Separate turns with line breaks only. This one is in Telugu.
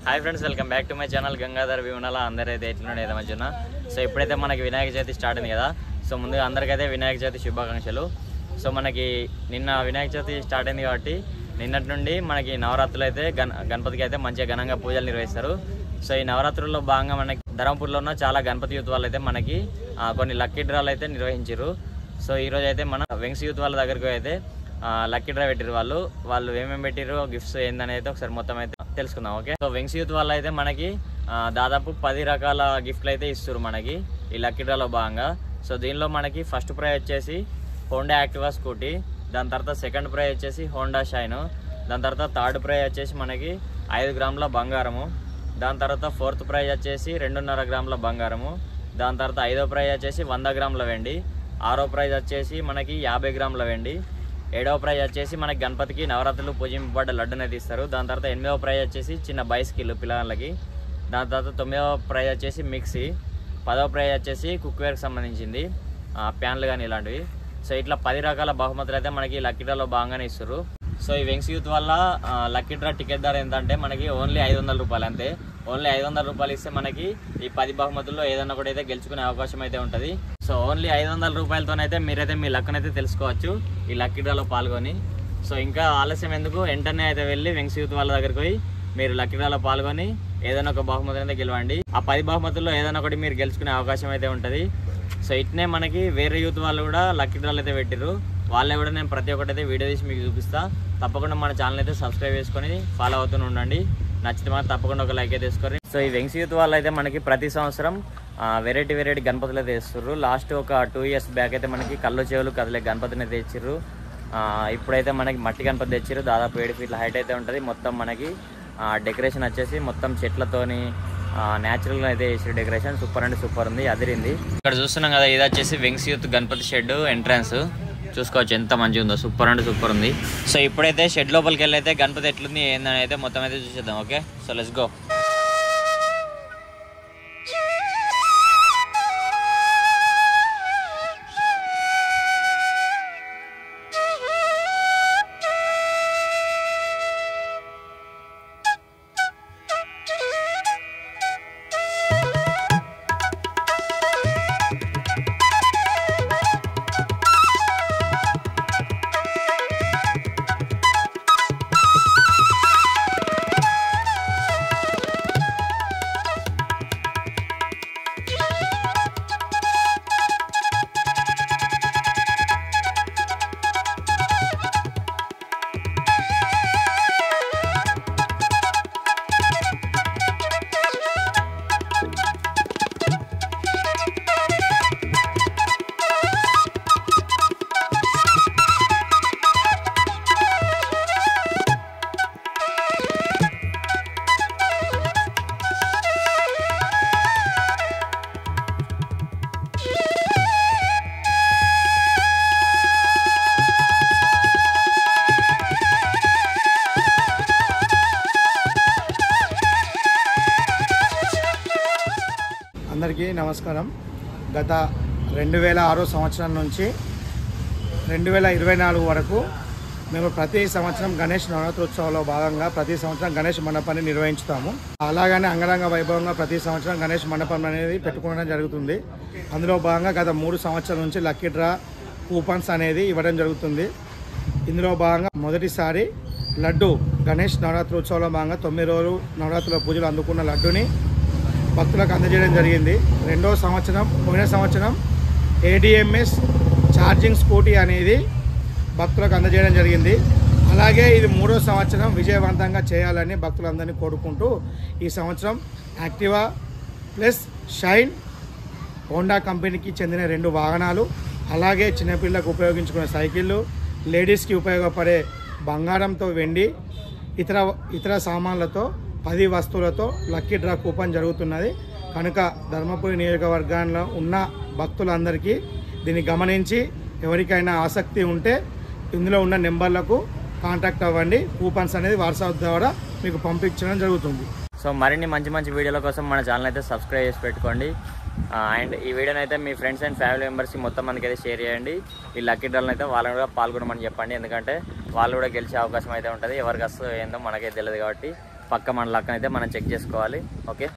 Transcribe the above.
Hi friends, welcome back to my channel Gangadhar Vimala. అందరైతే ఎట్లుండే మధ్యన. సో ఇప్పుడైతే మనకి వినాయక చవితి స్టార్ట్ అయింది కదా. సో ముందుగా అందరికైతే వినాయక చవితి శుభాకాంక్షలు. సో మనకి నిన్న వినాయక చవితి స్టార్ట్ అయింది కాబట్టి నిన్నటి నుండి మనకి నవరాత్రులు అయితే గణపతికి అయితే మంచిగా ఘనంగా పూజలు నిర్వహిస్తారు. సో ఈ నవరాత్రుల్లో భాగంగా మనకి ధర్మపూర్లో ఉన్న చాలా గణపతి యూత్ వాళ్ళు అయితే మనకి కొన్ని లక్కీ డ్రాలు అయితే నిర్వహించారు. సో ఈరోజు అయితే మన వెంక్స్ యూత్ వాళ్ళ దగ్గరకు అయితే లక్కీ డ్రా పెట్టారు. వాళ్ళు ఏమేమి పెట్టారు, గిఫ్ట్స్ ఏందని అయితే ఒకసారి మొత్తం అయితే తెలుసుకుందాం. ఓకే, సో వెంక్స్ యూత్ వాళ్ళు అయితే మనకి దాదాపు 10 రకాల గిఫ్ట్లు అయితే ఇస్తారు మనకి ఈ లక్కీ డ్రాలో భాగంగా. సో దీనిలో మనకి ఫస్ట్ ప్రైజ్ వచ్చేసి హోండా యాక్టివా స్కూటీ, దాని తర్వాత సెకండ్ ప్రైజ్ వచ్చేసి హోండా షైన్, దాని తర్వాత థర్డ్ ప్రైజ్ వచ్చేసి మనకి 5 గ్రాముల బంగారము, దాని తర్వాత ఫోర్త్ ప్రైజ్ వచ్చేసి 2.5 గ్రాముల బంగారము, దాని తర్వాత 5వ ప్రైజ్ వచ్చేసి 100 గ్రాముల వెండి, 6వ ప్రైజ్ వచ్చేసి మనకి 50 గ్రాముల వెండి, 7వ ప్రైజ్ వచ్చేసి మనకి గణపతికి నవరాత్రులు పూజింపబడ్డ లడ్డునే తీస్తారు. దాని తర్వాత 8వ ప్రైజ్ వచ్చేసి చిన్న బైస్కిల్ పిల్లలకి, దాని తర్వాత 9వ ప్రైజ్ వచ్చేసి మిక్సీ, 10వ ప్రైజ్ వచ్చేసి కుక్వేర్కి సంబంధించింది ప్యాన్లు కానీ ఇలాంటివి. సో ఇట్లా 10 రకాల బహుమతులు అయితే మనకి లక్కీ డ్రాలో బాగానే ఇస్తారు. సో ఈ వెంక్స్ యూత్ వల్ల లక్కీ డ్రా టికెట్ ధర ఏంటంటే మనకి ఓన్లీ 500 రూపాయలు అంతే. ఓన్లీ 500 రూపాయలు ఇస్తే మనకి ఈ 10 బహుమతుల్లో ఏదన్నా కూడా అయితే గెలుచుకునే అవకాశం అయితే ఉంటుంది. సో ఓన్లీ 500 రూపాయలతోనైతే మీరైతే మీ లక్కనైతే తెలుసుకోవచ్చు ఈ లక్కీ డ్రాలో పాల్గొని. సో ఇంకా ఆలస్యం ఎందుకు, వెంటనే అయితే వెళ్ళి వెంక్స్ యూత్ వాళ్ళ దగ్గరికి పోయి మీరు లక్కీ డ్రాలో పాల్గొని ఏదైనా ఒక బహుమతి అయితే గెలవండి. ఆ 10 బహుమతుల్లో ఏదైనా ఒకటి మీరు గెలుచుకునే అవకాశం అయితే ఉంటుంది. సో ఇట్నే మనకి వేరే యూత్ వాళ్ళు కూడా లక్కీ డ్రాలు అయితే పెట్టారు. వాళ్ళే కూడా నేను ప్రతి ఒక్కటి అయితే వీడియో తీసి మీకు చూపిస్తా. తప్పకుండా మన ఛానల్ అయితే సబ్స్క్రైబ్ చేసుకొని ఫాలో అవుతూనే ఉండండి. నచ్చితే మాత్రం తప్పకుండా ఒక లైక్ అయితే వేసుకోండి. సో ఈ వెంక్స్ యూత్ వాళ్ళు అయితే మనకి ప్రతి సంవత్సరం వెరైటీ గణపతులు అయితే తెస్తారు. లాస్ట్ ఒక 2 ఇయర్స్ బ్యాక్ అయితే మనకి కళ్ళు చెవులు కదిలే గణపతిని తెచ్చిర్రు. ఇప్పుడైతే మనకి మట్టి గణపతి తెచ్చిర్రు. దాదాపు 7 ఫీట్ల హైట్ అయితే ఉంటుంది. మొత్తం మనకి డెకరేషన్ వచ్చేసి మొత్తం చెట్లతోని న్యాచురల్గా అయితే వేసి డెకరేషన్ సూపర్ అంటే సూపర్ ఉంది, అదిరింది. ఇక్కడ చూస్తున్నాం కదా, ఇది వచ్చేసి వెంక్స్ యూత్ గణపతి షెడ్ ఎంట్రన్స్. చూసుకోవచ్చు ఎంత మంచిగా ఉందో, సూపర్ అంటే సూపర్ ఉంది. సో ఇప్పుడైతే షెడ్ లోపలికి వెళ్ళి అయితే గణపతి ఎట్లుంది ఏందని అయితే మొత్తం అయితే చూసేద్దాం. Okay, so let's go.
అందరికీ నమస్కారం. గత 2006 సంవత్సరం నుంచి 2024 వరకు మేము ప్రతి సంవత్సరం గణేష్ నవరాత్రోత్సవంలో భాగంగా ప్రతి సంవత్సరం గణేష్ మండపాన్ని నిర్వహించుతాము. అలాగనే అంగరంగ వైభవంగా ప్రతి సంవత్సరం గణేష్ మండపం అనేది పెట్టుకోవడం జరుగుతుంది. అందులో భాగంగా గత 3 సంవత్సరాల నుంచి లక్కీ డ్రా కూపన్స్ అనేది ఇవ్వడం జరుగుతుంది. ఇందులో భాగంగా మొదటిసారి లడ్డు గణేష్ నవరాత్రోత్సవంలో భాగంగా 9 రోజులు నవరాత్రుల పూజలు అందుకున్న లడ్డుని భక్తులకు అందజేయడం జరిగింది. పోయిన సంవత్సరం ADMS ఛార్జింగ్ స్కూటీ అనేది భక్తులకు అందజేయడం జరిగింది. అలాగే ఇది 3వ సంవత్సరం విజయవంతంగా చేయాలని భక్తులందరినీ కోరుకుంటూ ఈ సంవత్సరం యాక్టివా ప్లస్ షైన్ హోండా కంపెనీకి చెందిన 2 వాహనాలు, అలాగే చిన్నపిల్లలకు ఉపయోగించుకునే సైకిళ్ళు, లేడీస్కి ఉపయోగపడే బంగారంతో వెండి ఇతర సామాన్లతో 10 వస్తువులతో లక్కీ డ్రా కూపన్ జరుగుతున్నది. కనుక ధర్మపురి నియోజకవర్గంలో ఉన్న భక్తులందరికీ దీన్ని గమనించి ఎవరికైనా ఆసక్తి ఉంటే ఇందులో ఉన్న నెంబర్లకు కాంటాక్ట్ అవ్వండి. కూపన్స్ అనేది వాట్సాప్ ద్వారా మీకు పంపించడం జరుగుతుంది.
సో మరిన్ని మంచి వీడియోల కోసం మన ఛానల్ అయితే సబ్స్క్రైబ్ చేసి పెట్టుకోండి. అండ్ ఈ వీడియోని అయితే మీ ఫ్రెండ్స్ అండ్ ఫ్యామిలీ మెంబర్స్కి మొత్తం మనకి అయితే షేర్ చేయండి. ఈ లక్కీ డ్రాలను అయితే వాళ్ళని కూడా పాల్గొనమని చెప్పండి. ఎందుకంటే వాళ్ళు కూడా గెలిచే అవకాశం అయితే ఉంటుంది. ఎవరికి వస్తుందో ఏందో మనకైతే తెలియదు కాబట్టి పక్క మన లక్ అయితే మనం చెక్ చేసుకోవాలి. ఓకే.